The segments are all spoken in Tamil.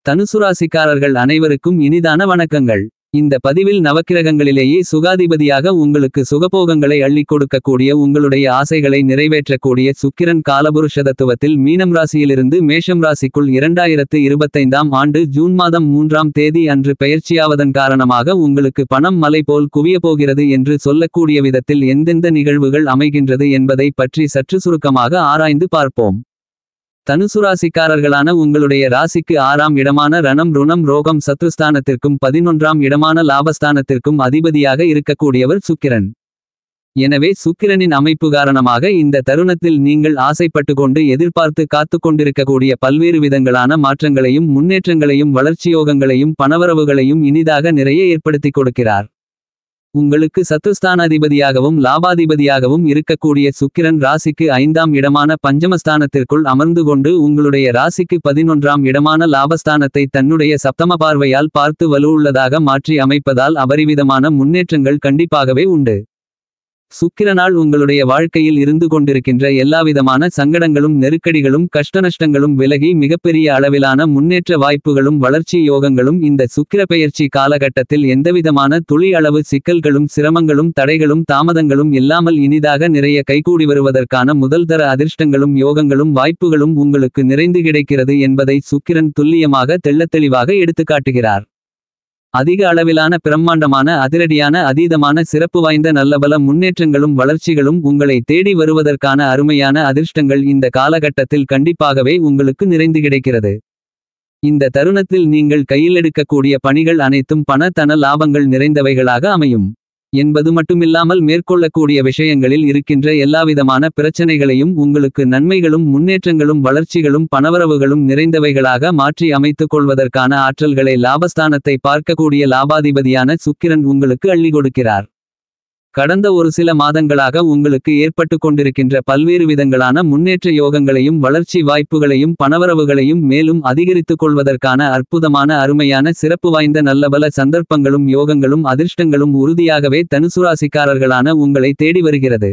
தனுசு ராசிக்காரர்கள் அனைவருக்கும் இனிதான வணக்கங்கள். இந்த பதிவில் நவக்கிரகங்களிலேயே சுகாதிபதியாக உங்களுக்கு சுகபோகங்களை அள்ளிக் கொடுக்கக்கூடிய உங்களுடைய ஆசைகளை நிறைவேற்றக்கூடிய சுக்கிரன் காலபுருஷதத்துவத்தில் மீனம் ராசியிலிருந்து மேஷம் ராசிக்குள் 2025ஆம் ஆண்டு ஜூன் மாதம் 3ஆம் தேதி அன்று பெயர்ச்சியாவதன் காரணமாக உங்களுக்கு பணம் மலை போல் குவியப் போகிறது என்று சொல்லக்கூடிய விதத்தில் எந்தெந்த நிகழ்வுகள் அமைகின்றது என்பதை பற்றி சற்று சுருக்கமாக ஆராய்ந்து பார்ப்போம். தனுசு ராசிக்காரர்களான உங்களுடைய ராசிக்கு 6ஆம் இடமான ரணம் ருணம் ரோகம் சத்ருஸ்தானத்திற்கும் 11ஆம் இடமான லாபஸ்தானத்திற்கும் அதிபதியாக இருக்கக்கூடியவர் சுக்கிரன். எனவே சுக்கிரனின் அமைப்பு காரணமாக இந்த தருணத்தில் நீங்கள் ஆசைப்பட்டு கொண்டு எதிர்பார்த்து காத்து கொண்டிருக்கக்கூடிய பல்வேறு விதங்களான மாற்றங்களையும் முன்னேற்றங்களையும் வளர்ச்சியோகங்களையும் பணவரவுகளையும் இனிதாக நிறைய ஏற்படுத்திக் கொடுக்கிறார். உங்களுக்கு சத்ருஸ்தானாதிபதியாகவும் லாபாதிபதியாகவும் இருக்கக்கூடிய சுக்கிரன் ராசிக்கு 5ஆம் இடமான பஞ்சமஸ்தானத்திற்குள் அமர்ந்து கொண்டு உங்களுடைய ராசிக்கு 11ஆம் இடமான லாபஸ்தானத்தை தன்னுடைய சப்தம பார்வையால் பார்த்து வலுவுள்ளதாக மாற்றி அமைப்பதால் அபரிவிதமான முன்னேற்றங்கள் கண்டிப்பாகவே உண்டு. சுக்கிரனால் உங்களுடைய வாழ்க்கையில் இருந்து கொண்டிருக்கின்ற எல்லாவிதமான சங்கடங்களும் நெருக்கடிகளும் கஷ்டநஷ்டங்களும் விலகி மிகப்பெரிய அளவிலான முன்னேற்ற வாய்ப்புகளும் வளர்ச்சி யோகங்களும் இந்த சுக்கிர பெயர்ச்சி காலகட்டத்தில் எந்தவிதமான துளி அளவு சிக்கல்களும் சிரமங்களும் தடைகளும் தாமதங்களும் இல்லாமல் இனிதாக நிறைய கைகூடி வருவதற்கான முதல்தர அதிர்ஷ்டங்களும் யோகங்களும் வாய்ப்புகளும் உங்களுக்கு நிறைந்து கிடைக்கிறது என்பதை சுக்கிரன் துல்லியமாக தெள்ளத்தெளிவாக எடுத்துக்காட்டுகிறார். அதிக அளவிலான பிரம்மாண்டமான அதிரடியான அதீதமான சிறப்பு வாய்ந்த நல்லபல முன்னேற்றங்களும் வளர்ச்சிகளும் உங்களை தேடி வருவதற்கான அருமையான அதிர்ஷ்டங்கள் இந்த காலகட்டத்தில் கண்டிப்பாகவே உங்களுக்கு நிறைந்து கிடைக்கிறது. இந்த தருணத்தில் நீங்கள் கையில் எடுக்கக்கூடிய பணிகள் அனைத்தும் பண தன லாபங்கள் நிறைந்தவைகளாக அமையும் என்பது மட்டுமில்லாமல் மேற்கொள்ளக்கூடிய விஷயங்களில் இருக்கின்ற எல்லாவிதமான பிரச்சனைகளையும் உங்களுக்கு நன்மைகளும் முன்னேற்றங்களும் வளர்ச்சிகளும் பணவரவுகளும் நிறைந்தவைகளாக மாற்றி அமைத்துக் கொள்வதற்கான ஆற்றல்களை லாபஸ்தானத்தை பார்க்கக்கூடிய லாபாதிபதியான சுக்கிரன் உங்களுக்கு அள்ளி கொடுக்கிறார். கடந்த ஒரு சில மாதங்களாக உங்களுக்கு ஏற்பட்டு கொண்டிருக்கின்ற பல்வேறு விதங்களான முன்னேற்ற யோகங்களையும் வளர்ச்சி வாய்ப்புகளையும் பணவரவுகளையும் மேலும் அதிகரித்துக் கொள்வதற்கான அற்புதமான அருமையான சிறப்பு வாய்ந்த நல்லபல சந்தர்ப்பங்களும் யோகங்களும் அதிர்ஷ்டங்களும் உறுதியாகவே தனுசு ராசிக்காரர்களான உங்களை தேடி வருகிறது.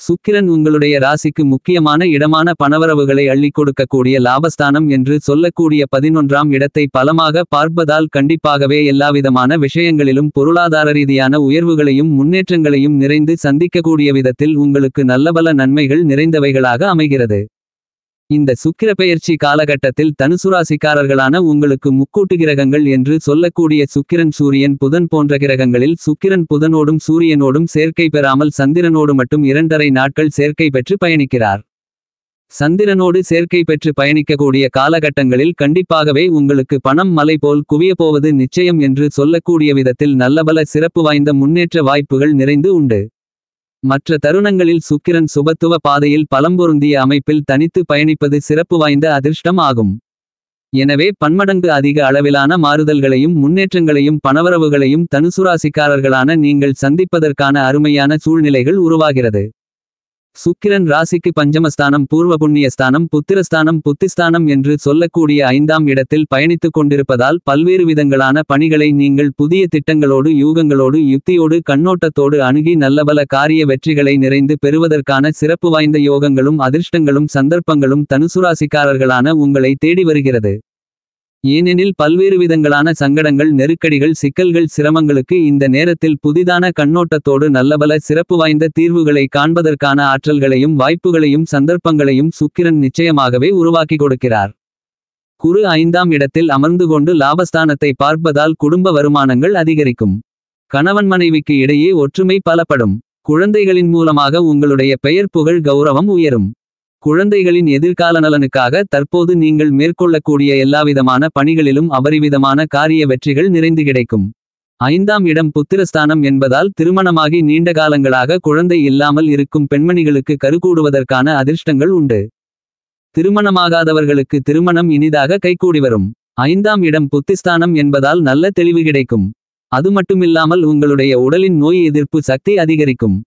சுக்கிரன் உங்களுடைய ராசிக்கு முக்கியமான இடமான பணவரவுகளை அள்ளிக் கொடுக்கக்கூடிய லாபஸ்தானம் என்று சொல்லக்கூடிய 11ஆம் இடத்தை பலமாக பார்ப்பதால் கண்டிப்பாகவே எல்லாவிதமான விஷயங்களிலும் பொருளாதார ரீதியான உயர்வுகளையும் முன்னேற்றங்களையும் நிறைந்து சந்திக்கக்கூடிய விதத்தில் உங்களுக்கு நல்லபல நன்மைகள் நிறைந்தவைகளாக அமைகிறது. இந்த சுக்கிர பெயர்ச்சி காலகட்டத்தில் தனுசு ராசிக்காரர்களான உங்களுக்கு முக்கூட்டு கிரகங்கள் என்று சொல்லக்கூடிய சுக்கிரன் சூரியன் புதன் போன்ற கிரகங்களில் சுக்கிரன் புதனோடும் சூரியனோடும் சேர்க்கை பெறாமல் சந்திரனோடு மட்டும் 2½ நாட்கள் சேர்க்கை பெற்று பயணிக்கிறார். சந்திரனோடு சேர்க்கை பெற்று பயணிக்கக்கூடிய காலகட்டங்களில் கண்டிப்பாகவே உங்களுக்கு பணம் மலை போல் குவியப் போவது நிச்சயம் என்று சொல்லக்கூடிய விதத்தில் நல்லபல சிறப்பு வாய்ந்த முன்னேற்ற வாய்ப்புகள் நிறைந்து உண்டு. மற்ற தருணங்களில் சுக்கிரன் சுபத்துவ பாதையில் பலம்பொருந்திய அமைப்பில் தனித்து பயணிப்பது சிறப்பு வாய்ந்த அதிர்ஷ்டம் ஆகும். எனவே பன்மடங்கு அதிக அளவிலான மாறுதல்களையும் முன்னேற்றங்களையும் பணவரவுகளையும் தனுசு ராசிக்காரர்களான நீங்கள் சந்திப்பதற்கான அருமையான சூழ்நிலைகள் உருவாகிறது. சுக்கிரன் ராசிக்கு பஞ்சமஸ்தானம் பூர்வ புண்ணியஸ்தானம் புத்திரஸ்தானம் புத்திஸ்தானம் என்று சொல்லக்கூடிய 5ஆம் இடத்தில் பயணித்துக் கொண்டிருப்பதால் பல்வேறு விதங்களான பணிகளை நீங்கள் புதிய திட்டங்களோடு யூகங்களோடு யுக்தியோடு கண்ணோட்டத்தோடு அணுகி நல்லபல காரிய வெற்றிகளை நிறைந்து பெறுவதற்கான சிறப்பு வாய்ந்த யோகங்களும் அதிர்ஷ்டங்களும் சந்தர்ப்பங்களும் தனுசு ராசிக்காரர்களான உங்களை தேடி வருகிறது. ஏனெனில் பல்வேறு விதங்களான சங்கடங்கள் நெருக்கடிகள் சிக்கல்கள் சிரமங்களுக்கு இந்த நேரத்தில் புதிதான கண்ணோட்டத்தோடு நல்லபல சிறப்பு வாய்ந்த தீர்வுகளை காண்பதற்கான ஆற்றல்களையும் வாய்ப்புகளையும் சந்தர்ப்பங்களையும் சுக்கிரன் நிச்சயமாகவே உருவாக்கி கொடுக்கிறார். குரு 5ஆம் இடத்தில் அமர்ந்து கொண்டு லாபஸ்தானத்தை பார்ப்பதால் குடும்ப வருமானங்கள் அதிகரிக்கும். கணவன் மனைவிக்கு இடையே ஒற்றுமை பலப்படும். குழந்தைகளின் மூலமாக உங்களுடைய பெயர் புகழ் கௌரவம் உயரும். குழந்தைகளின் எதிர்கால நலனுக்காக தற்போது நீங்கள் மேற்கொள்ளக்கூடிய எல்லாவிதமான பணிகளிலும் அபரிவிதமான காரிய வெற்றிகள் நிறைந்து கிடைக்கும். 5ஆம் இடம் புத்திரஸ்தானம் என்பதால் திருமணமாகி நீண்ட காலங்களாக குழந்தை இல்லாமல் இருக்கும் பெண்மணிகளுக்கு கருக்கூடுவதற்கான அதிர்ஷ்டங்கள் உண்டு. திருமணமாகாதவர்களுக்கு திருமணம் இனிதாக கைகூடி வரும். 5ஆம் இடம் புத்திஸ்தானம் என்பதால் நல்ல தெளிவு கிடைக்கும். அது மட்டுமில்லாமல் உங்களுடைய உடலின் நோய் எதிர்ப்பு சக்தி அதிகரிக்கும்.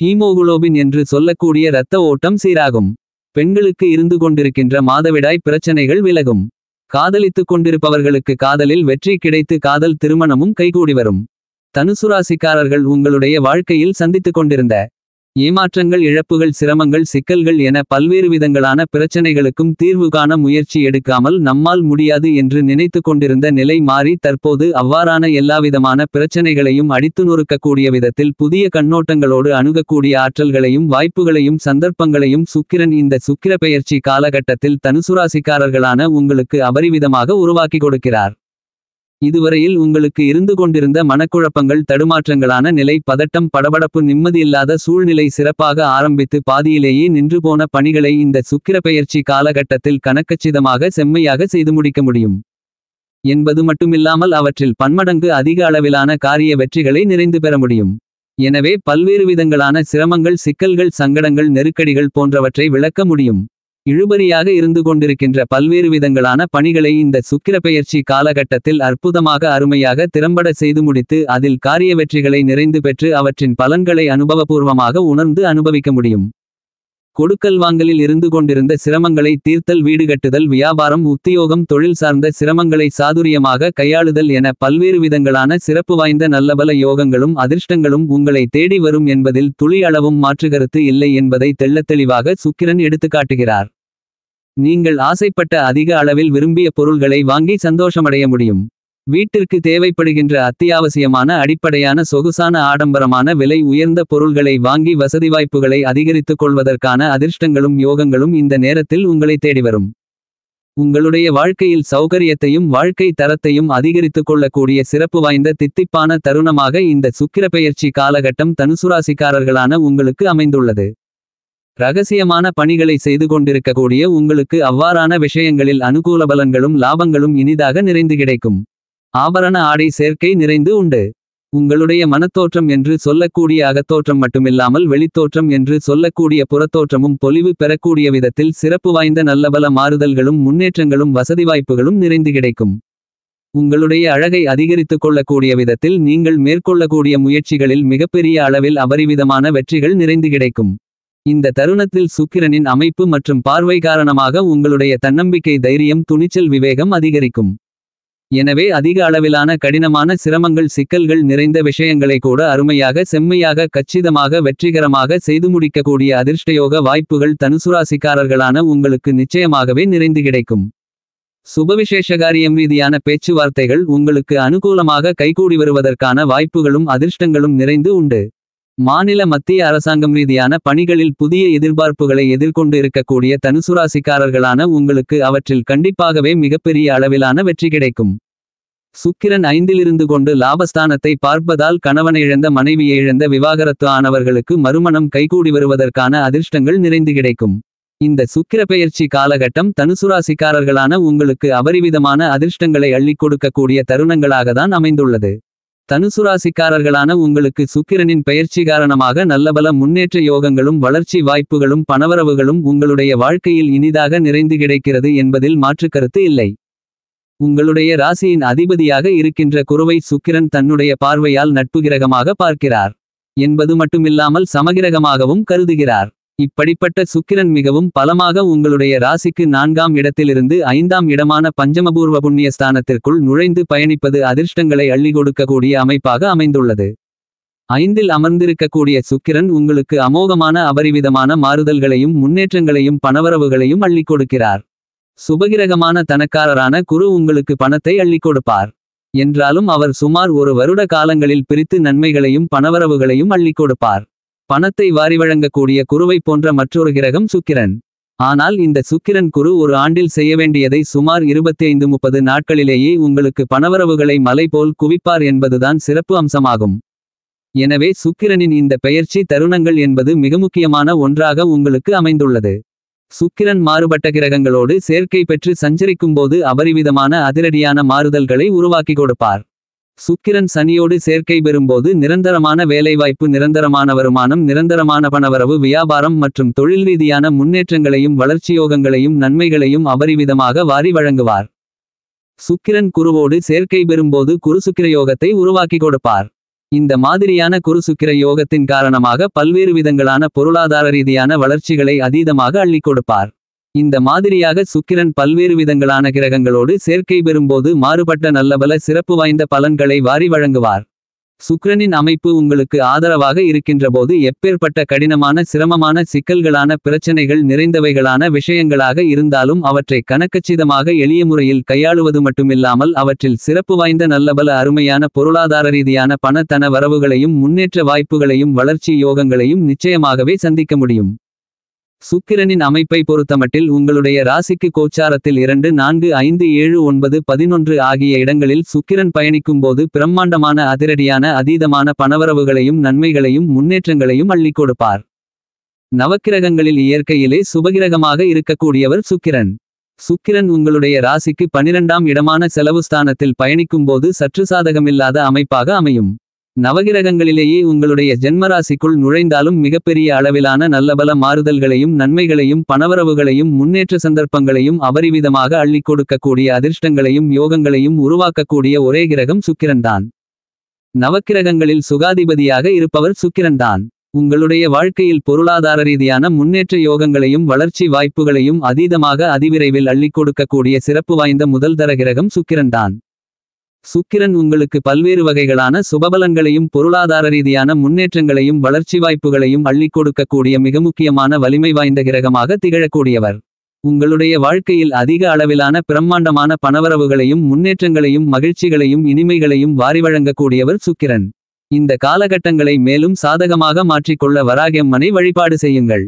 ஹீமோகுளோபின் என்று சொல்லக்கூடிய இரத்த ஓட்டம் சீராகும். பெண்களுக்கு இருந்து கொண்டிருக்கின்ற மாதவிடாய் பிரச்சனைகள் விலகும். காதலித்துக் கொண்டிருப்பவர்களுக்கு காதலில் வெற்றி கிடைத்து காதல் திருமணமும் கைகூடி வரும். தனுசு ராசிக்காரர்கள் உங்களுடைய வாழ்க்கையில் சந்தித்துக் கொண்டிருந்த ஏமாற்றங்கள், இழப்புகள், சிரமங்கள், சிக்கல்கள் என பல்வேறு விதங்களான பிரச்சனைகளுக்கும் தீர்வு காண முயற்சி எடுக்காமல் நம்மால் முடியாது என்று நினைத்து கொண்டிருந்த நிலை மாறி தற்போது அவ்வாறான எல்லாவிதமான பிரச்சனைகளையும் அடித்து நொறுக்கக்கூடிய விதத்தில் புதிய கண்ணோட்டங்களோடு அணுகக்கூடிய ஆற்றல்களையும் வாய்ப்புகளையும் சந்தர்ப்பங்களையும் சுக்கிரன் இந்த சுக்கிர பெயர்ச்சி காலகட்டத்தில் தனுசுராசிக்காரர்களான உங்களுக்கு அபரிவிதமாக உருவாக்கி கொடுக்கிறார். இதுவரையில் உங்களுக்கு இருந்து கொண்டிருந்த மனக்குழப்பங்கள், தடுமாற்றங்களான நிலை, பதட்டம், படபடப்பு, நிம்மதியில்லாத சூழ்நிலை சிறப்பாக ஆரம்பித்து பாதியிலேயே நின்று போன பணிகளை இந்த சுக்கிர பெயர்ச்சி காலகட்டத்தில் கணக்கச்சிதமாக செம்மையாக செய்து முடிக்க முடியும் என்பது மட்டுமில்லாமல் அவற்றில் பன்மடங்கு அதிக அளவிலான காரிய வெற்றிகளை நிறைந்து பெற முடியும். எனவே பல்வேறு விதங்களான சிரமங்கள், சிக்கல்கள், சங்கடங்கள், நெருக்கடிகள் போன்றவற்றை விளக்க முடியும். இழுபறியாக இருந்து கொண்டிருக்கின்ற பல்வேறு விதங்களான பணிகளை இந்த சுக்கிர பெயர்ச்சி காலகட்டத்தில் அற்புதமாக, அருமையாக, திறம்பட செய்து முடித்து அதில் காரிய வெற்றிகளை நிறைந்து பெற்று அவற்றின் பலன்களை அனுபவபூர்வமாக உணர்ந்து அனுபவிக்க முடியும். கொடுக்கல் வாங்கலில் இருந்து கொண்டிருந்த சிரமங்களை தீர்த்தல், வீடு கட்டுதல், வியாபாரம், உத்தியோகம், தொழில் சார்ந்த சிரமங்களை சாதுரியமாக கையாளுதல் என பல்வேறு விதங்களான சிறப்பு வாய்ந்த நல்லபல யோகங்களும் அதிர்ஷ்டங்களும் உங்களை தேடி வரும் என்பதில் துளி அளவும் மாற்றுகருத்து இல்லை என்பதை தெள்ளத்தெளிவாக சுக்கிரன் எடுத்துக்காட்டுகிறார். நீங்கள் ஆசைப்பட்ட அதிக அளவில் விரும்பிய பொருள்களை வாங்கி சந்தோஷமடைய முடியும். வீட்டிற்கு தேவைப்படுகின்ற அத்தியாவசியமான அடிப்படையான சொகுசான ஆடம்பரமான விலை உயர்ந்த பொருள்களை வாங்கி வசதி வாய்ப்புகளை அதிகரித்துக் கொள்வதற்கான அதிர்ஷ்டங்களும் யோகங்களும் இந்த நேரத்தில் உங்களை தேடிவரும். உங்களுடைய வாழ்க்கையில் சௌகரியத்தையும் வாழ்க்கை தரத்தையும் அதிகரித்துக் கொள்ளக்கூடிய சிறப்பு வாய்ந்த தித்திப்பான தருணமாக இந்த சுக்கிர பெயர்ச்சி காலகட்டம் தனுசுராசிக்காரர்களான உங்களுக்கு அமைந்துள்ளது. ரகசியமான பணிகளை செய்து கொண்டிருக்கக்கூடிய உங்களுக்கு அவ்வாறான விஷயங்களில் அனுகூல பலன்களும் லாபங்களும் இனிதாக நிறைந்து கிடைக்கும். ஆபரண ஆடை சேர்க்கை நிறைந்து உண்டு. உங்களுடைய மனத்தோற்றம் என்று சொல்லக்கூடிய அகத்தோற்றம் மட்டுமில்லாமல் வெளித்தோற்றம் என்று சொல்லக்கூடிய புறத்தோற்றமும் பொலிவு பெறக்கூடிய விதத்தில் சிறப்பு வாய்ந்த நல்லபல மாறுதல்களும் முன்னேற்றங்களும் வசதி வாய்ப்புகளும் நிறைந்து கிடைக்கும். உங்களுடைய அழகை அதிகரித்துக் கொள்ளக்கூடிய விதத்தில் நீங்கள் மேற்கொள்ளக்கூடிய முயற்சிகளில் மிகப்பெரிய அளவில் அபரிவிதமான வெற்றிகள் நிறைந்து கிடைக்கும். இந்த தருணத்தில் சுக்கிரனின் அமைப்பு மற்றும் பார்வை காரணமாக உங்களுடைய தன்னம்பிக்கை, தைரியம், துணிச்சல், விவேகம் அதிகரிக்கும். எனவே அதிக அளவிலான கடினமான சிரமங்கள், சிக்கல்கள் நிறைந்த விஷயங்களை கூட அருமையாக, செம்மையாக, கச்சிதமாக, வெற்றிகரமாக செய்து முடிக்கக்கூடிய அதிர்ஷ்டயோக வாய்ப்புகள் தனுசுராசிக்காரர்களான உங்களுக்கு நிச்சயமாகவே நிறைந்து கிடைக்கும். சுபவிசேஷகாரியம் ரீதியான பேச்சுவார்த்தைகள் உங்களுக்கு அனுகூலமாக கைகூடி வருவதற்கான வாய்ப்புகளும் அதிர்ஷ்டங்களும் நிறைந்து உண்டு. மாநில, மத்திய அரசாங்கம் ரீதியான பணிகளில் புதிய எதிர்பார்ப்புகளை எதிர்கொண்டு இருக்கக்கூடிய தனுசுராசிக்காரர்களான உங்களுக்கு அவற்றில் கண்டிப்பாகவே மிகப்பெரிய அளவிலான வெற்றி கிடைக்கும். சுக்கிரன் 5இல் இருந்து கொண்டு லாபஸ்தானத்தை பார்ப்பதால் கணவனை இழந்த, மனைவியை இழந்த, விவாகரத்து ஆனவர்களுக்கு மறுமணம் கைகூடி வருவதற்கான அதிர்ஷ்டங்கள் நிறைந்து கிடைக்கும். இந்த சுக்கிர பெயர்ச்சி காலகட்டம் தனுசுராசிக்காரர்களான உங்களுக்கு அபரிவிதமான அதிர்ஷ்டங்களை அள்ளிக் கொடுக்கக்கூடிய தருணங்களாகத்தான் அமைந்துள்ளது. தனுசுராசிக்காரர்களான உங்களுக்கு சுக்கிரனின் பெயர்ச்சி காரணமாக நல்லபல முன்னேற்ற யோகங்களும் வளர்ச்சி வாய்ப்புகளும் பணவரவுகளும் உங்களுடைய வாழ்க்கையில் இனிதாக நிறைந்து கிடைக்கிறது என்பதில் மாற்றுக்கருத்து இல்லை. உங்களுடைய ராசியின் அதிபதியாக இருக்கின்ற குருவை சுக்கிரன் தன்னுடைய பார்வையால் நட்பு கிரகமாக பார்க்கிறார் என்பது மட்டுமில்லாமல் சமகிரகமாகவும் கருதுகிறார். இப்படிப்பட்ட சுக்கிரன் மிகவும் பலமாக உங்களுடைய ராசிக்கு 4ஆம் இடத்திலிருந்து 5ஆம் இடமான பஞ்சமபூர்வ புண்ணியஸ்தானத்திற்குள் நுழைந்து பயணிப்பது அதிர்ஷ்டங்களை அள்ளி கொடுக்கக்கூடிய அமைப்பாக அமைந்துள்ளது. 5இல் அமர்ந்திருக்கக்கூடிய சுக்கிரன் உங்களுக்கு அமோகமான அபரிவிதமான மாறுதல்களையும் முன்னேற்றங்களையும் பணவரவுகளையும் அள்ளிக் கொடுக்கிறார். சுபகிரகமான தனக்காரரான குரு உங்களுக்கு பணத்தை அள்ளிக் கொடுப்பார் என்றாலும் அவர் சுமார் 1 வருட காலங்களில் பிரித்து நன்மைகளையும் பணவரவுகளையும் அள்ளிக் கொடுப்பார். பணத்தை வாரி வழங்கக்கூடிய குருவை போன்ற மற்றொரு கிரகம் சுக்கிரன். ஆனால் இந்த சுக்கிரன் குரு ஒரு ஆண்டில் செய்ய வேண்டியதை சுமார் 25-30 நாட்களிலேயே உங்களுக்கு பணவரவுகளை மலை போல் குவிப்பார் என்பதுதான் சிறப்பு அம்சமாகும். எனவே சுக்கிரனின் இந்த பெயர்ச்சி தருணங்கள் என்பது மிக முக்கியமான ஒன்றாக உங்களுக்கு அமைந்துள்ளது. சுக்கிரன் மாறுபட்ட கிரகங்களோடு சேர்க்கை பெற்று சஞ்சரிக்கும்போது அபரிவிதமான அதிரடியான மாறுதல்களை உருவாக்கி கொடுப்பார். சுக்கிரன் சனியோடு சேர்க்கை பெறும்போது நிரந்தரமான வேலைவாய்ப்பு, நிரந்தரமான வருமானம், நிரந்தரமான பணவரவு, வியாபாரம் மற்றும் தொழில் ரீதியான முன்னேற்றங்களையும் வளர்ச்சியோகங்களையும் நன்மைகளையும் அபரிவிதமாக வாரி வழங்குவார். சுக்கிரன் குருவோடு சேர்க்கை பெறும்போது குருசுக்கிர யோகத்தை உருவாக்கி கொடுப்பார். இந்த மாதிரியான குருசுக்கிர யோகத்தின் காரணமாக பல்வேறு விதங்களான பொருளாதார ரீதியான வளர்ச்சிகளை அதீதமாக அள்ளிக் கொடுப்பார். இந்த மாதிரியாக சுக்கிரன் பல்வேறு விதங்களான கிரகங்களோடு சேர்க்கை பெறும்போது மாறுபட்ட நல்லபல சிறப்பு வாய்ந்த பலன்களை வாரி வழங்குவார். சுக்கிரனின் அமைப்பு உங்களுக்கு ஆதரவாக இருக்கின்றபோது எப்பேற்பட்ட கடினமான சிரமமான சிக்கல்களான பிரச்சனைகள் நிறைந்தவைகளான விஷயங்களாக இருந்தாலும் அவற்றை கணக்கச்சிதமாக எளிய முறையில் கையாளுவது மட்டுமில்லாமல் அவற்றில் சிறப்பு வாய்ந்த நல்லபல அருமையான பொருளாதார ரீதியான பண தன வரவுகளையும் முன்னேற்ற வாய்ப்புகளையும் வளர்ச்சி யோகங்களையும் நிச்சயமாகவே சந்திக்க முடியும். சுக்கிரனின் அமைப்பை பொறுத்தமட்டில் உங்களுடைய ராசிக்கு கோச்சாரத்தில் 2 4 5 7 9 11 ஆகிய இடங்களில் சுக்கிரன் பயணிக்கும்போது பிரம்மாண்டமான அதிரடியான அதீதமான பணவரவுகளையும் நன்மைகளையும் முன்னேற்றங்களையும் அள்ளிக் கொடுப்பார். நவக்கிரகங்களில் இயற்கையிலே சுபகிரகமாக இருக்கக்கூடியவர் சுக்கிரன். சுக்கிரன் உங்களுடைய ராசிக்கு 12ஆம் இடமான செலவுஸ்தானத்தில் பயணிக்கும்போது சற்று சாதகமில்லாத அமைப்பாக அமையும். நவகிரகங்களிலேயே உங்களுடைய ஜென்மராசிக்குள் நுழைந்தாலும் மிகப்பெரிய அளவிலான நல்லபல மாறுதல்களையும் நன்மைகளையும் பணவரவுகளையும் முன்னேற்ற சந்தர்ப்பங்களையும் அபரிவிதமாக அள்ளிக் கொடுக்கக்கூடிய அதிர்ஷ்டங்களையும் யோகங்களையும் உருவாக்கக்கூடிய ஒரே கிரகம் சுக்கிரன்தான். நவக்கிரகங்களில் சுகாதிபதியாக இருப்பவர் சுக்கிரன்தான். உங்களுடைய வாழ்க்கையில் பொருளாதார ரீதியான முன்னேற்ற யோகங்களையும் வளர்ச்சி வாய்ப்புகளையும் அதீதமாக அதிவிரைவில் அள்ளிக் கொடுக்கக்கூடிய சிறப்பு வாய்ந்த முதல்தர கிரகம் சுக்கிரன்தான். சுக்கிரன் உங்களுக்கு பல்வேறு வகைகளான சுபபலன்களையும் பொருளாதார ரீதியான முன்னேற்றங்களையும் வளர்ச்சி வாய்ப்புகளையும் அள்ளிக் கொடுக்கக்கூடிய மிக முக்கியமான வலிமை வாய்ந்த கிரகமாக திகழக்கூடியவர். உங்களுடைய வாழ்க்கையில் அதிக அளவிலான பிரம்மாண்டமான பணவரவுகளையும் முன்னேற்றங்களையும் மகிழ்ச்சிகளையும் இனிமைகளையும் வாரி வழங்கக்கூடியவர் சுக்கிரன். இந்த காலகட்டங்களை மேலும் சாதகமாக மாற்றிக்கொள்ள வராகியம்மனை வழிபாடு செய்யுங்கள்.